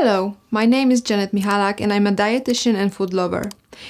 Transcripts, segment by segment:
Hello, my name is Michalak and I'm a dietitian and food lover.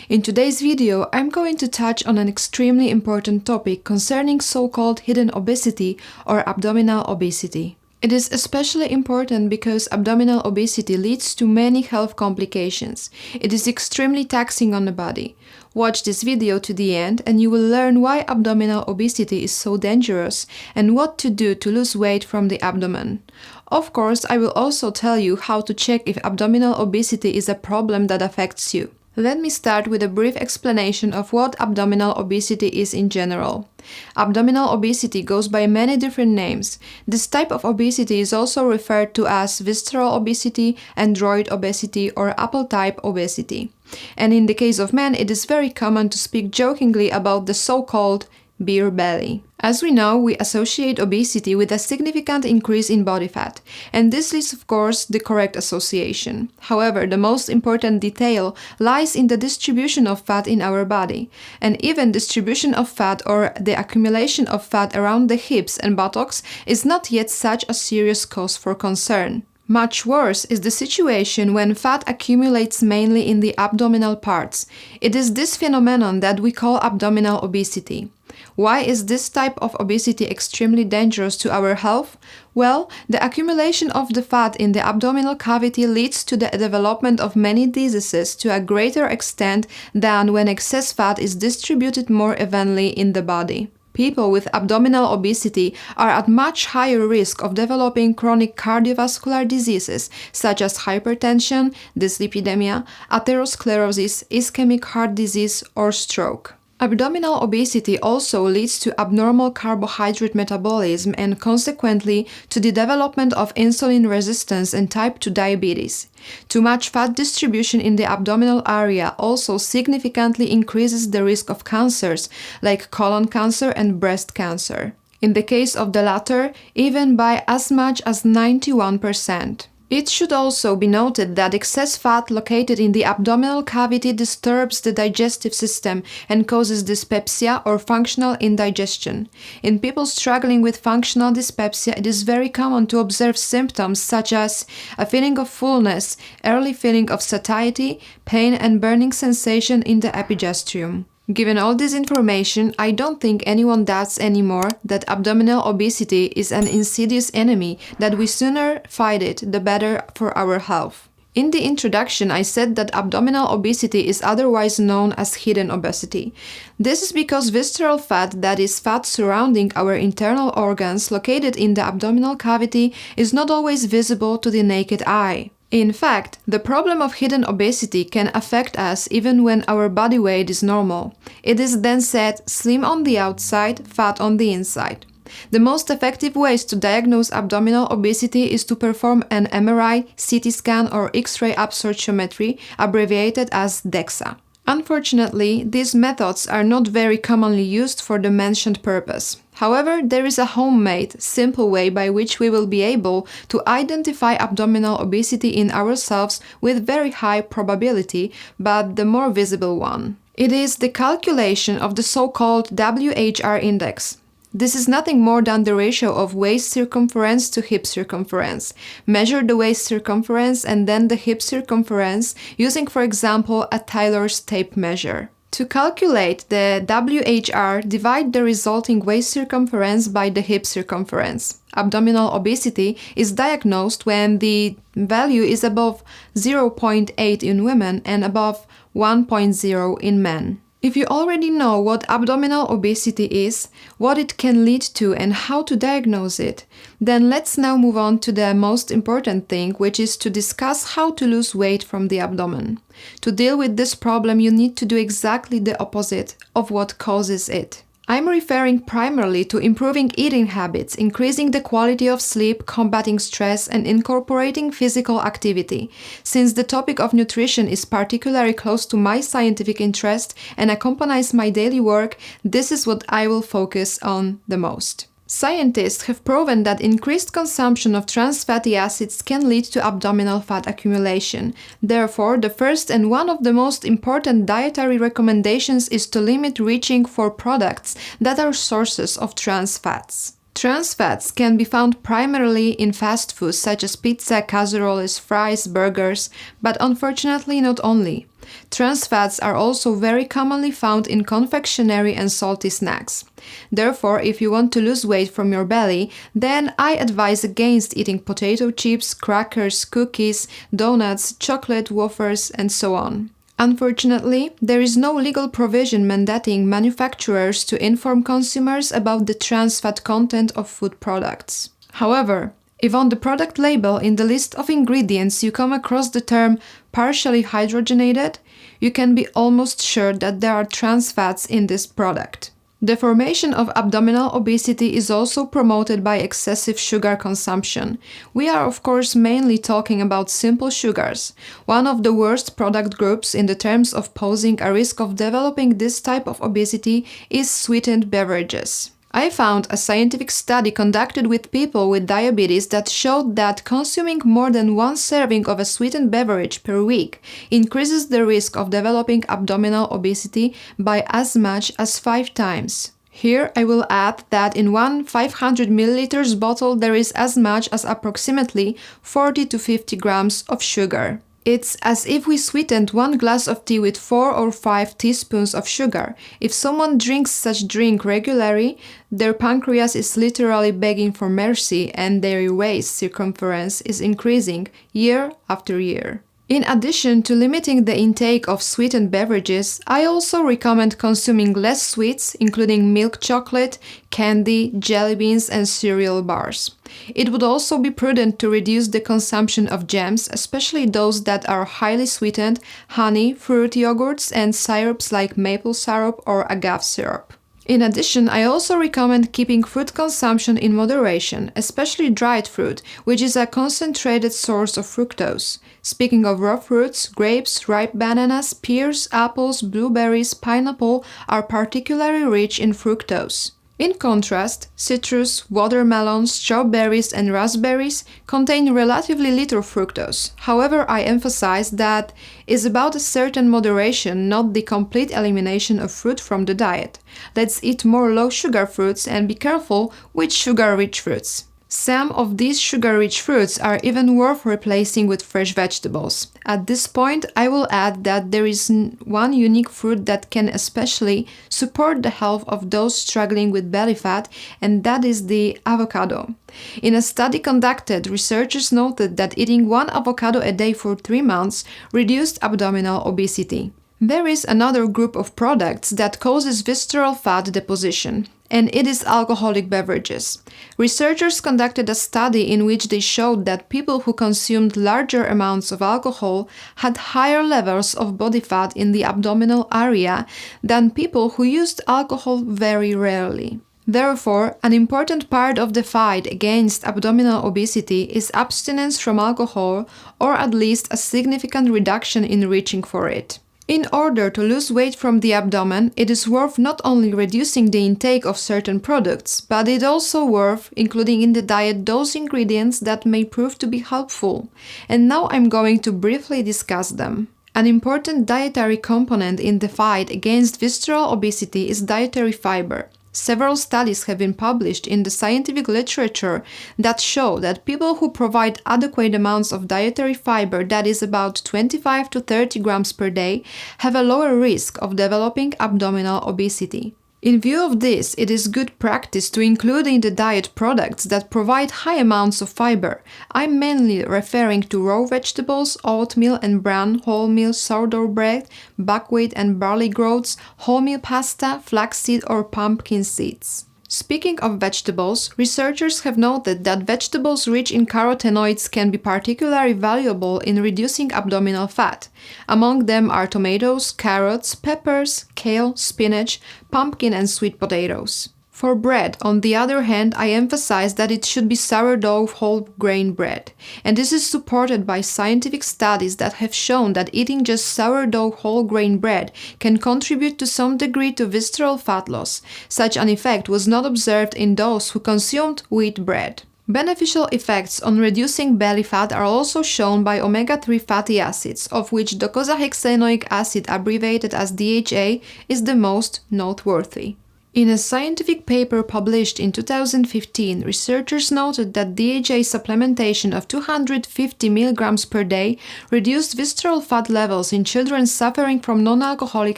In today's video, I'm going to touch on an extremely important topic concerning so-called hidden obesity or abdominal obesity. It is especially important because abdominal obesity leads to many health complications. It is extremely taxing on the body. Watch this video to the end and you will learn why abdominal obesity is so dangerous and what to do to lose weight from the abdomen. Of course, I will also tell you how to check if abdominal obesity is a problem that affects you. Let me start with a brief explanation of what abdominal obesity is in general. Abdominal obesity goes by many different names. This type of obesity is also referred to as visceral obesity, android obesity, or apple-type obesity. And in the case of men, it is very common to speak jokingly about the so-called beer belly. As we know, we associate obesity with a significant increase in body fat, and this is of course the correct association. However, the most important detail lies in the distribution of fat in our body, and even distribution of fat or the accumulation of fat around the hips and buttocks is not yet such a serious cause for concern. Much worse is the situation when fat accumulates mainly in the abdominal parts. It is this phenomenon that we call abdominal obesity. Why is this type of obesity extremely dangerous to our health? Well, the accumulation of the fat in the abdominal cavity leads to the development of many diseases to a greater extent than when excess fat is distributed more evenly in the body. People with abdominal obesity are at much higher risk of developing chronic cardiovascular diseases such as hypertension, dyslipidemia, atherosclerosis, ischemic heart disease, or stroke. Abdominal obesity also leads to abnormal carbohydrate metabolism and consequently to the development of insulin resistance and type 2 diabetes. Too much fat distribution in the abdominal area also significantly increases the risk of cancers like colon cancer and breast cancer. In the case of the latter, even by as much as 91%. It should also be noted that excess fat located in the abdominal cavity disturbs the digestive system and causes dyspepsia or functional indigestion. In people struggling with functional dyspepsia, it is very common to observe symptoms such as a feeling of fullness, early feeling of satiety, pain and burning sensation in the epigastrium. Given all this information, I don't think anyone doubts anymore that abdominal obesity is an insidious enemy, that we sooner fight it, the better for our health. In the introduction, I said that abdominal obesity is otherwise known as hidden obesity. This is because visceral fat, that is fat surrounding our internal organs located in the abdominal cavity, is not always visible to the naked eye. In fact, the problem of hidden obesity can affect us even when our body weight is normal. It is then said slim on the outside, fat on the inside. The most effective ways to diagnose abdominal obesity is to perform an MRI, CT scan or X-ray absorptiometry, abbreviated as DEXA. Unfortunately, these methods are not very commonly used for the mentioned purpose. However, there is a homemade, simple way by which we will be able to identify abdominal obesity in ourselves with very high probability, but the more visible one. It is the calculation of the so-called WHR index. This is nothing more than the ratio of waist circumference to hip circumference. Measure the waist circumference and then the hip circumference using, for example, a Taylor's tape measure. To calculate the WHR, divide the resulting waist circumference by the hip circumference. Abdominal obesity is diagnosed when the value is above 0.8 in women and above 1.0 in men. If you already know what abdominal obesity is, what it can lead to and how to diagnose it, then let's now move on to the most important thing, which is to discuss how to lose weight from the abdomen. To deal with this problem, you need to do exactly the opposite of what causes it. I'm referring primarily to improving eating habits, increasing the quality of sleep, combating stress, and incorporating physical activity. Since the topic of nutrition is particularly close to my scientific interest and accompanies my daily work, this is what I will focus on the most. Scientists have proven that increased consumption of trans fatty acids can lead to abdominal fat accumulation. Therefore, the first and one of the most important dietary recommendations is to limit reaching for products that are sources of trans fats. Trans fats can be found primarily in fast foods such as pizza, casseroles, fries, burgers, but unfortunately not only. Trans fats are also very commonly found in confectionery and salty snacks. Therefore, if you want to lose weight from your belly, then I advise against eating potato chips, crackers, cookies, donuts, chocolate, wafers, and so on. Unfortunately, there is no legal provision mandating manufacturers to inform consumers about the trans fat content of food products. However, if on the product label in the list of ingredients you come across the term partially hydrogenated, you can be almost sure that there are trans fats in this product. The formation of abdominal obesity is also promoted by excessive sugar consumption. We are of course mainly talking about simple sugars. One of the worst product groups in the terms of posing a risk of developing this type of obesity is sweetened beverages. I found a scientific study conducted with people with diabetes that showed that consuming more than one serving of a sweetened beverage per week increases the risk of developing abdominal obesity by as much as 5 times. Here I will add that in one 500 ml bottle there is as much as approximately 40 to 50 grams of sugar. It's as if we sweetened one glass of tea with 4 or 5 teaspoons of sugar. If someone drinks such drink regularly, their pancreas is literally begging for mercy and their waist circumference is increasing year after year. In addition to limiting the intake of sweetened beverages, I also recommend consuming less sweets, including milk chocolate, candy, jelly beans, and cereal bars. It would also be prudent to reduce the consumption of jams, especially those that are highly sweetened, honey, fruit yogurts, and syrups like maple syrup or agave syrup. In addition, I also recommend keeping fruit consumption in moderation, especially dried fruit, which is a concentrated source of fructose. Speaking of raw fruits, grapes, ripe bananas, pears, apples, blueberries, pineapple are particularly rich in fructose. In contrast, citrus, watermelon, strawberries, and raspberries contain relatively little fructose. However, I emphasize that is about a certain moderation, not the complete elimination of fruit from the diet. Let's eat more low-sugar fruits and be careful with sugar-rich fruits. Some of these sugar-rich fruits are even worth replacing with fresh vegetables. At this point, I will add that there is one unique fruit that can especially support the health of those struggling with belly fat, and that is the avocado. In a study conducted, researchers noted that eating one avocado a day for 3 months reduced abdominal obesity. There is another group of products that causes visceral fat deposition, and it is alcoholic beverages. Researchers conducted a study in which they showed that people who consumed larger amounts of alcohol had higher levels of body fat in the abdominal area than people who used alcohol very rarely. Therefore, an important part of the fight against abdominal obesity is abstinence from alcohol, or at least a significant reduction in reaching for it. In order to lose weight from the abdomen, it is worth not only reducing the intake of certain products, but it also worth including in the diet those ingredients that may prove to be helpful. And now I'm going to briefly discuss them. An important dietary component in the fight against visceral obesity is dietary fiber. Several studies have been published in the scientific literature that show that people who provide adequate amounts of dietary fiber, that is about 25 to 30 grams per day, have a lower risk of developing abdominal obesity. In view of this, it is good practice to include in the diet products that provide high amounts of fiber. I'm mainly referring to raw vegetables, oatmeal and bran, wholemeal sourdough bread, buckwheat and barley groats, wholemeal pasta, flaxseed or pumpkin seeds. Speaking of vegetables, researchers have noted that vegetables rich in carotenoids can be particularly valuable in reducing abdominal fat. Among them are tomatoes, carrots, peppers, kale, spinach, pumpkin and sweet potatoes. For bread, on the other hand, I emphasize that it should be sourdough whole grain bread, and this is supported by scientific studies that have shown that eating just sourdough whole grain bread can contribute to some degree to visceral fat loss. Such an effect was not observed in those who consumed wheat bread. Beneficial effects on reducing belly fat are also shown by omega-3 fatty acids, of which docosahexaenoic acid, abbreviated as DHA, is the most noteworthy. In a scientific paper published in 2015, researchers noted that DHA supplementation of 250 mg per day reduced visceral fat levels in children suffering from non-alcoholic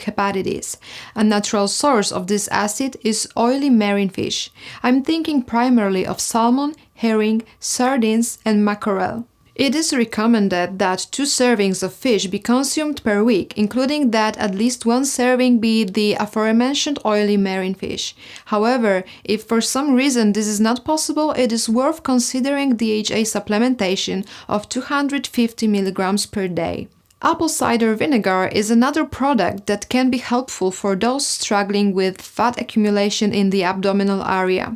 hepatitis. A natural source of this acid is oily marine fish. I'm thinking primarily of salmon, herring, sardines, and mackerel. It is recommended that 2 servings of fish be consumed per week, including that at least 1 serving be the aforementioned oily marine fish. However, if for some reason this is not possible, it is worth considering DHA supplementation of 250 mg per day. Apple cider vinegar is another product that can be helpful for those struggling with fat accumulation in the abdominal area.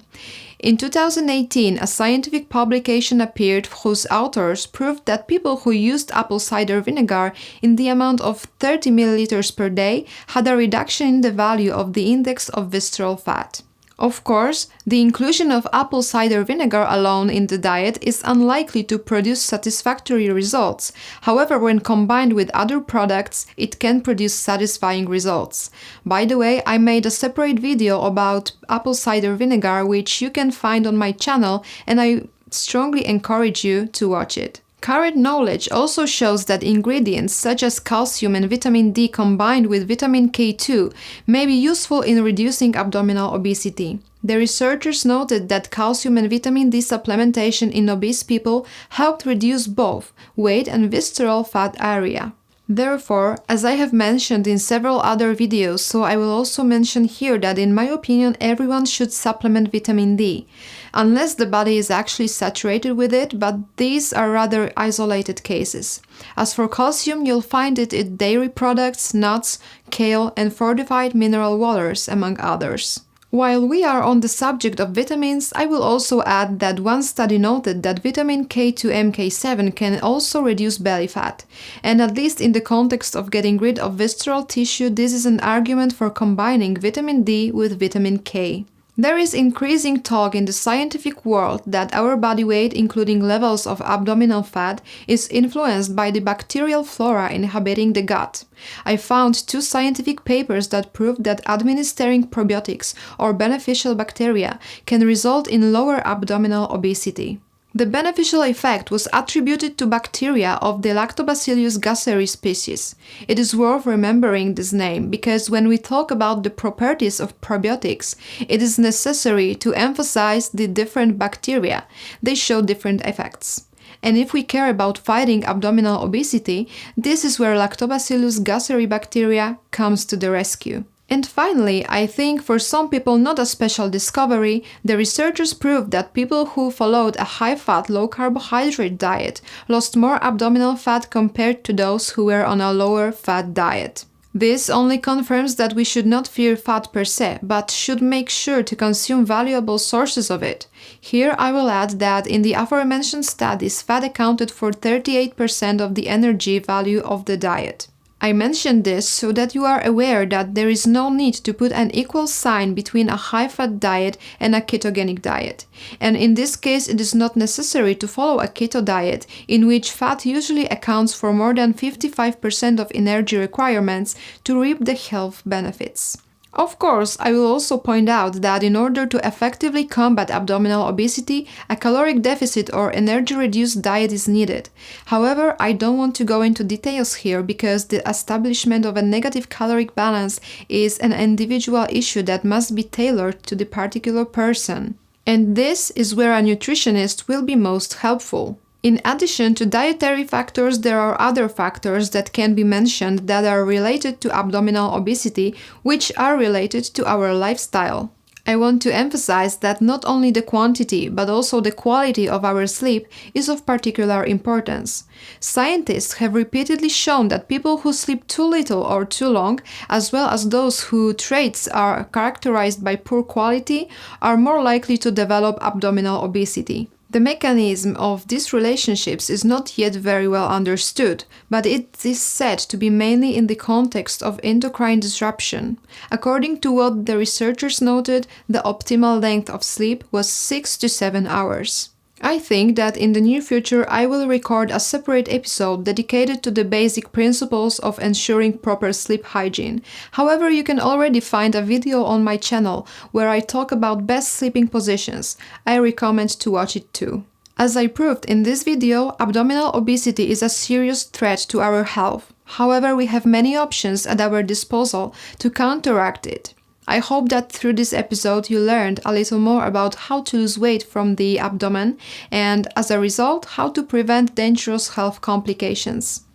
In 2018, a scientific publication appeared whose authors proved that people who used apple cider vinegar in the amount of 30 ml per day had a reduction in the value of the index of visceral fat. Of course, the inclusion of apple cider vinegar alone in the diet is unlikely to produce satisfactory results. However, when combined with other products, it can produce satisfying results. By the way, I made a separate video about apple cider vinegar which you can find on my channel, and I strongly encourage you to watch it. Current knowledge also shows that ingredients such as calcium and vitamin D combined with vitamin K2 may be useful in reducing abdominal obesity. The researchers noted that calcium and vitamin D supplementation in obese people helped reduce both weight and visceral fat area. Therefore, as I have mentioned in several other videos, so I will also mention here that in my opinion everyone should supplement vitamin D, unless the body is actually saturated with it, but these are rather isolated cases. As for calcium, you'll find it in dairy products, nuts, kale, and fortified mineral waters, among others. While we are on the subject of vitamins, I will also add that one study noted that vitamin K2-MK7 can also reduce belly fat. And at least in the context of getting rid of visceral tissue, this is an argument for combining vitamin D with vitamin K. There is increasing talk in the scientific world that our body weight, including levels of abdominal fat, is influenced by the bacterial flora inhabiting the gut. I found 2 scientific papers that proved that administering probiotics or beneficial bacteria can result in lower abdominal obesity. The beneficial effect was attributed to bacteria of the Lactobacillus gasseri species. It is worth remembering this name because when we talk about the properties of probiotics, it is necessary to emphasize the different bacteria. They show different effects. And if we care about fighting abdominal obesity, this is where Lactobacillus gasseri bacteria comes to the rescue. And finally, I think for some people not a special discovery, the researchers proved that people who followed a high-fat, low-carbohydrate diet lost more abdominal fat compared to those who were on a lower-fat diet. This only confirms that we should not fear fat per se, but should make sure to consume valuable sources of it. Here I will add that in the aforementioned studies, fat accounted for 38% of the energy value of the diet. I mention this so that you are aware that there is no need to put an equal sign between a high-fat diet and a ketogenic diet. And in this case, it is not necessary to follow a keto diet, in which fat usually accounts for more than 55% of energy requirements to reap the health benefits. Of course, I will also point out that in order to effectively combat abdominal obesity, a caloric deficit or energy-reduced diet is needed. However, I don't want to go into details here because the establishment of a negative caloric balance is an individual issue that must be tailored to the particular person. And this is where a nutritionist will be most helpful. In addition to dietary factors, there are other factors that can be mentioned that are related to abdominal obesity, which are related to our lifestyle. I want to emphasize that not only the quantity, but also the quality of our sleep is of particular importance. Scientists have repeatedly shown that people who sleep too little or too long, as well as those whose traits are characterized by poor quality, are more likely to develop abdominal obesity. The mechanism of these relationships is not yet very well understood, but it is said to be mainly in the context of endocrine disruption. According to what the researchers noted, the optimal length of sleep was 6 to 7 hours. I think that in the near future I will record a separate episode dedicated to the basic principles of ensuring proper sleep hygiene. However, you can already find a video on my channel where I talk about best sleeping positions. I recommend to watch it too. As I proved in this video, abdominal obesity is a serious threat to our health. However, we have many options at our disposal to counteract it. I hope that through this episode you learned a little more about how to lose weight from the abdomen and, as a result, how to prevent dangerous health complications.